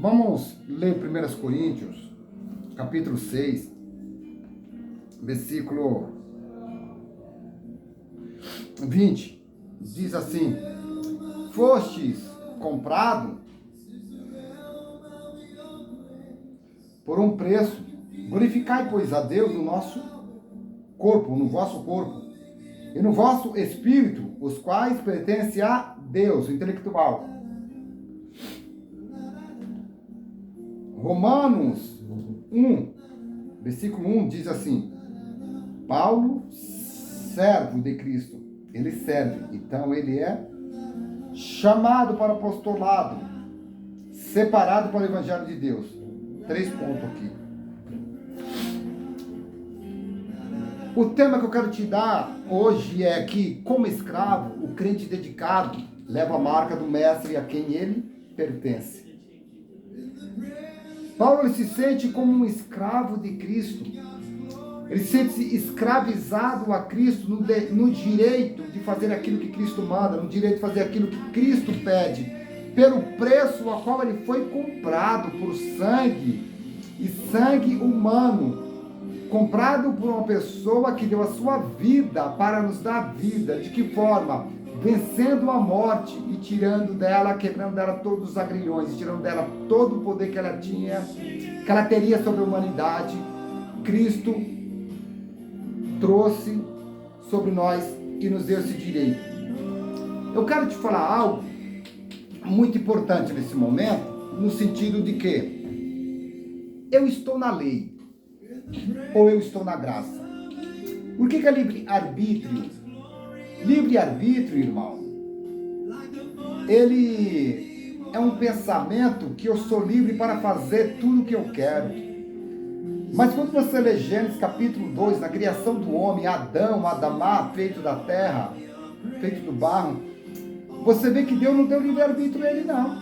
Vamos ler 1 Coríntios, capítulo 6, versículo 20. Diz assim: fostes comprado por um preço, glorificai, pois, a Deus no nosso corpo, no vosso corpo, e no vosso espírito, os quais pertencem a Deus, intelectual. Romanos 1, versículo 1 diz assim: Paulo, servo de Cristo, ele serve, então ele é chamado para o apostolado, separado para o evangelho de Deus. 3 pontos aqui. O tema que eu quero te dar hoje é que, como escravo, o crente dedicado leva a marca do mestre a quem ele pertence. Paulo, ele se sente como um escravo de Cristo. Ele sente-se escravizado a Cristo no direito de fazer aquilo que Cristo manda, no direito de fazer aquilo que Cristo pede, pelo preço a qual ele foi comprado por sangue, e sangue humano, comprado por uma pessoa que deu a sua vida para nos dar vida. De que forma? Vencendo a morte e tirando dela, quebrando dela todos os agrilhões, tirando dela todo o poder que ela tinha, que ela teria sobre a humanidade. Cristo trouxe sobre nós e nos deu esse direito. Eu quero te falar algo muito importante nesse momento, no sentido de que eu estou na lei ou eu estou na graça. O que é livre-arbítrio? Livre-arbítrio, irmão, ele é um pensamento que eu sou livre para fazer tudo o que eu quero. Mas quando você lê Gênesis capítulo 2, na criação do homem, Adão, Adamá, feito da terra, feito do barro, você vê que Deus não deu livre-arbítrio a ele, não.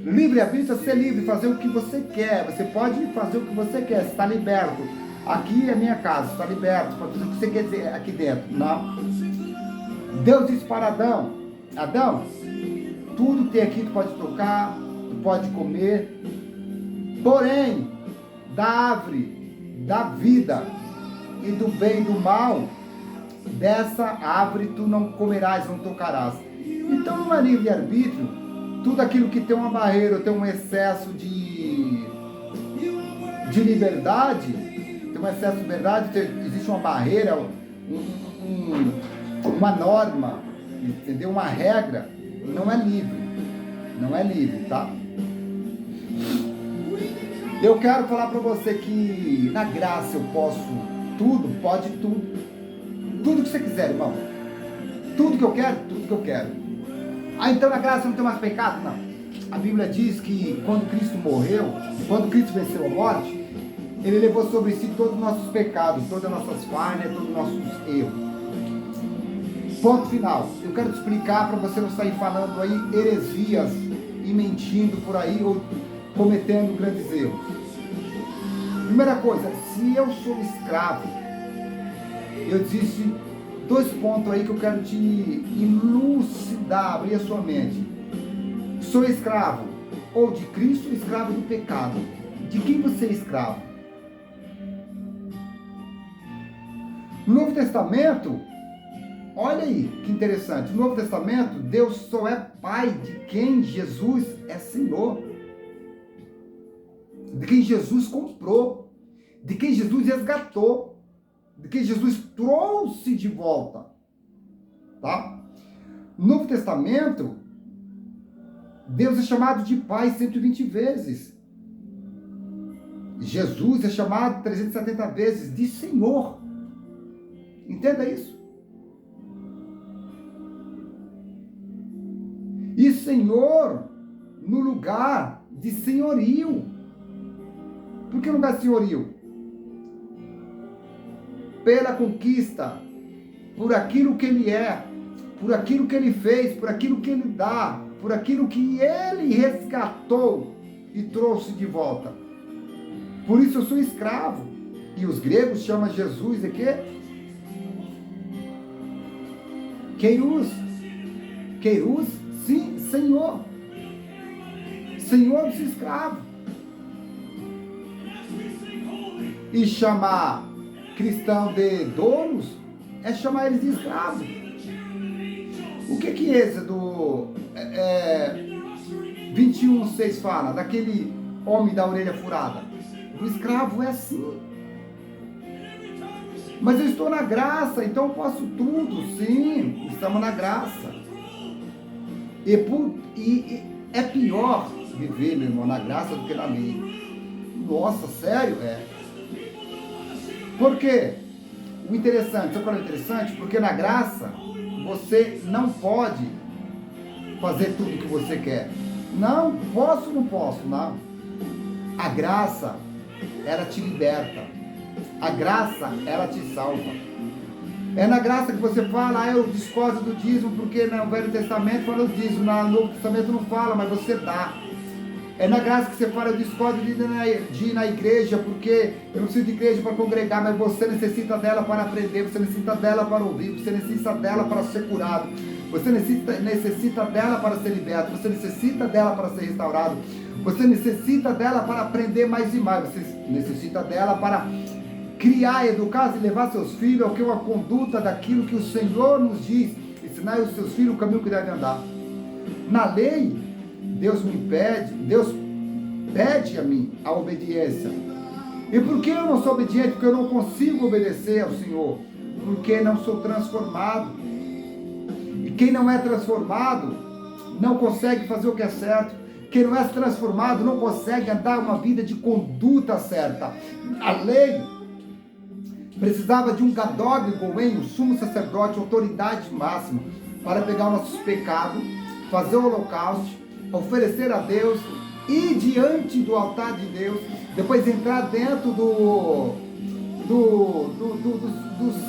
Livre-arbítrio é ser livre, fazer o que você quer. Você pode fazer o que você quer, você está liberto. Aqui é minha casa, você está liberto, pode fazer o que você quer dizer aqui dentro. Não. Deus disse para Adão: Adão, tudo que tem aqui tu pode tocar, tu pode comer, porém, da árvore da vida e do bem e do mal, dessa árvore tu não comerás, não tocarás. Então não é livre-arbítrio tudo aquilo que tem uma barreira, tem um excesso de liberdade, tem um excesso de liberdade, existe uma barreira, uma norma, entendeu? Uma regra, não é livre, tá? Eu quero falar para você que na graça eu posso tudo, pode tudo que você quiser, irmão. Tudo que eu quero. Ah, então na graça não tem mais pecado? Não. A Bíblia diz que quando Cristo morreu, quando Cristo venceu a morte, ele levou sobre si todos os nossos pecados, todas as nossas falhas, todos os nossos erros. Ponto final. Eu quero te explicar para você não sair falando aí heresias e mentindo por aí ou cometendo grandes erros. Primeira coisa, se eu sou escravo, eu disse 2 pontos aí que eu quero te elucidar, abrir a sua mente. Sou escravo ou de Cristo, escravo do pecado. De quem você é escravo? No Novo Testamento, olha aí que interessante, no Novo Testamento, Deus só é Pai de quem Jesus é Senhor, de quem Jesus comprou, de quem Jesus resgatou, de quem Jesus trouxe de volta, tá? No Novo Testamento, Deus é chamado de Pai 120 vezes, Jesus é chamado 370 vezes de Senhor. Entenda isso. E Senhor no lugar de senhorio. Por que lugar de senhorio? Pela conquista, por aquilo que Ele é, por aquilo que Ele fez, por aquilo que Ele dá, por aquilo que Ele resgatou e trouxe de volta. Por isso eu sou escravo. E os gregos chamam Jesus de quê? Keiros. Keiros, sim, Senhor. senhor dos escravos. E chamar cristão de donos é chamar eles de escravos. O que Êxodo 21:6 fala? Daquele homem da orelha furada. O escravo é assim. Mas eu estou na graça, então eu posso tudo. Sim, estamos na graça. E é pior viver, meu irmão, na graça do que na lei. Nossa, sério? Por quê? O interessante, sabe qual é o interessante? Porque na graça, você não pode fazer tudo o que você quer. Não posso, não. A graça, ela te liberta. A graça, ela te salva. É na graça que você fala, eu discordo do dízimo, porque no Velho Testamento fala do dízimo, no Novo Testamento não fala, mas você dá. É na graça que você fala, eu discordo de ir na igreja, porque eu não preciso de igreja para congregar, mas você necessita dela para aprender, você necessita dela para ouvir, você necessita dela para ser curado, você necessita dela para ser liberto, você necessita dela para ser restaurado, você necessita dela para aprender mais e mais, você necessita dela para criar, educar e levar seus filhos ao que é uma conduta daquilo que o Senhor nos diz, ensinar os seus filhos o caminho que devem andar. Na lei, Deus pede a mim a obediência. E por que eu não sou obediente? Porque eu não consigo obedecer ao Senhor. Porque não sou transformado. E quem não é transformado não consegue fazer o que é certo. Quem não é transformado não consegue andar uma vida de conduta certa. A lei precisava de um Gadog Goen, um sumo sacerdote, autoridade máxima, para pegar nossos pecados, fazer o holocausto, oferecer a Deus, ir diante do altar de Deus, depois entrar dentro do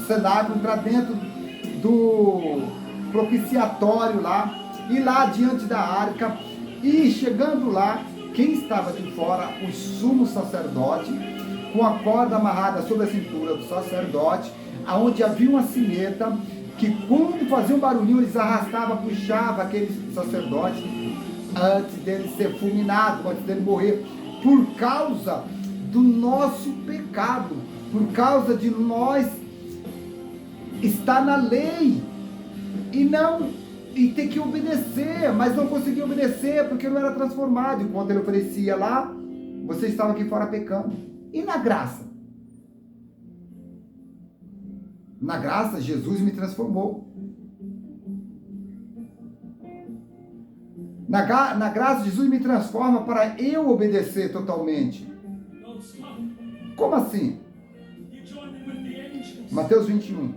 cenáculo, entrar dentro do propiciatório lá, ir lá diante da arca, e chegando lá, quem estava de fora? O sumo sacerdote, com a corda amarrada sobre a cintura do sacerdote, aonde havia uma sineta, que quando fazia um barulhinho, eles arrastavam, puxava aquele sacerdote, antes dele ser fulminado, antes dele morrer, por causa do nosso pecado, por causa de nós estar na lei, e ter que obedecer, mas não conseguia obedecer, porque não era transformado. Enquanto ele oferecia lá, você estava aqui fora pecando. E na graça? Na graça, Jesus me transformou. Na graça, Jesus me transforma para eu obedecer totalmente. Como assim? Mateus 21,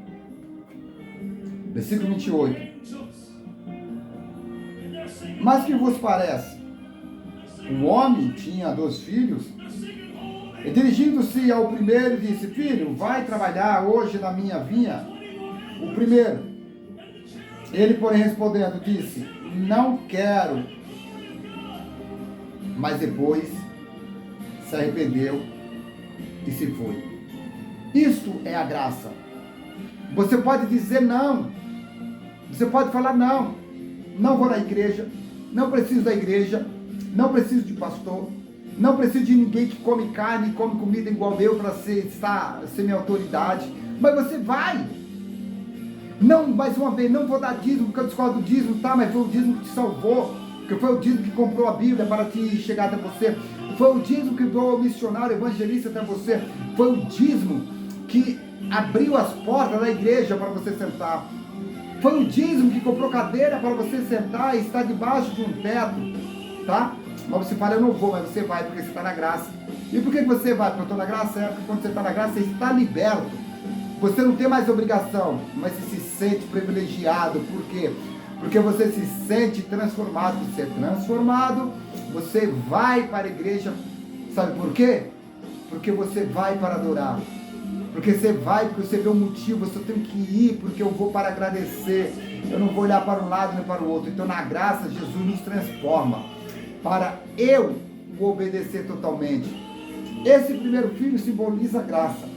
versículo 28. Mas que vos parece? Um homem tinha 2 filhos, e dirigindo-se ao primeiro, disse: filho, vai trabalhar hoje na minha vinha. O primeiro, ele porém respondendo, disse: não quero. Mas depois se arrependeu e se foi. Isto é a graça. Você pode dizer não. Você pode falar não. Não vou na igreja. Não preciso da igreja. Não preciso de pastor. Não preciso de ninguém que come carne e come comida igual eu para ser minha autoridade. Mas você vai. Não, mais uma vez, não vou dar dízimo, porque eu discordo do dízimo, tá? Mas foi o dízimo que te salvou. Que foi o dízimo que comprou a Bíblia para te chegar até você. Foi o dízimo que deu o missionário evangelista até você. Foi o dízimo que abriu as portas da igreja para você sentar. Foi o dízimo que comprou cadeira para você sentar e estar debaixo de um teto, tá? Mas você fala, eu não vou, mas você vai porque você está na graça. E por que você vai? Porque eu estou na graça? Porque quando você está na graça, você está liberto. Você não tem mais obrigação, mas você se sente privilegiado. Por quê? Porque você se sente transformado. Você é transformado, você vai para a igreja. Sabe por quê? Porque você vai para adorar. Porque você vai, porque você vê um motivo, você tem que ir, porque eu vou para agradecer. Eu não vou olhar para um lado nem para o outro. Então, na graça, Jesus nos transforma para eu o obedecer totalmente. Esse primeiro filho simboliza a graça.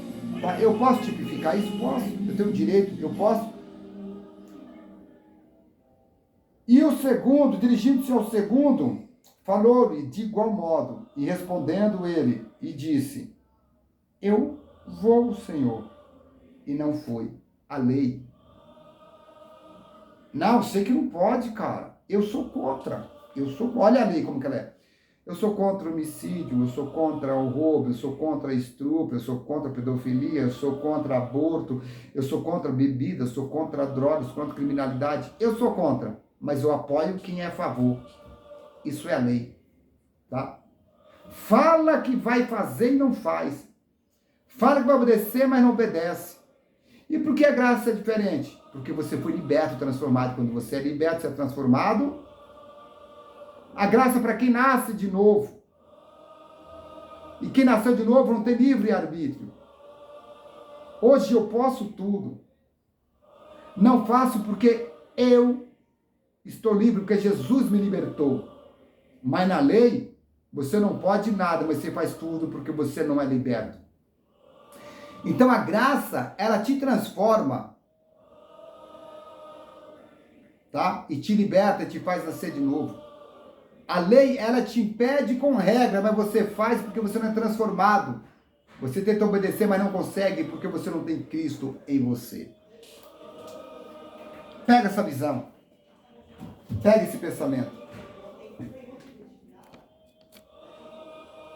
Tá? Eu posso tipificar isso? Posso. Eu tenho direito, eu posso. E o segundo, dirigindo-se ao segundo, Falou-lhe de igual modo, e respondendo ele, e disse: eu vou, Senhor. E não foi. A lei. Não, sei que não pode, cara. Eu sou contra. Olha a lei como que ela é. Eu sou contra o homicídio, eu sou contra o roubo, eu sou contra estupro, eu sou contra a pedofilia, eu sou contra aborto, eu sou contra bebida, eu sou contra drogas, contra criminalidade. Eu sou contra, mas eu apoio quem é a favor. Isso é a lei, tá? Fala que vai fazer e não faz. Fala que vai obedecer, mas não obedece. E por que a graça é diferente? Porque você foi liberto, transformado. Quando você é liberto, você é transformado. A graça é para quem nasce de novo. E quem nasceu de novo não tem livre-arbítrio. Hoje eu posso tudo. Não faço porque eu estou livre, porque Jesus me libertou. Mas na lei, você não pode nada, mas você faz tudo porque você não é liberto. Então a graça, ela te transforma, tá? E te liberta, te faz nascer de novo. A lei, ela te impede com regra, mas você faz porque você não é transformado. Você tenta obedecer, mas não consegue porque você não tem Cristo em você. Pega essa visão. Pega esse pensamento.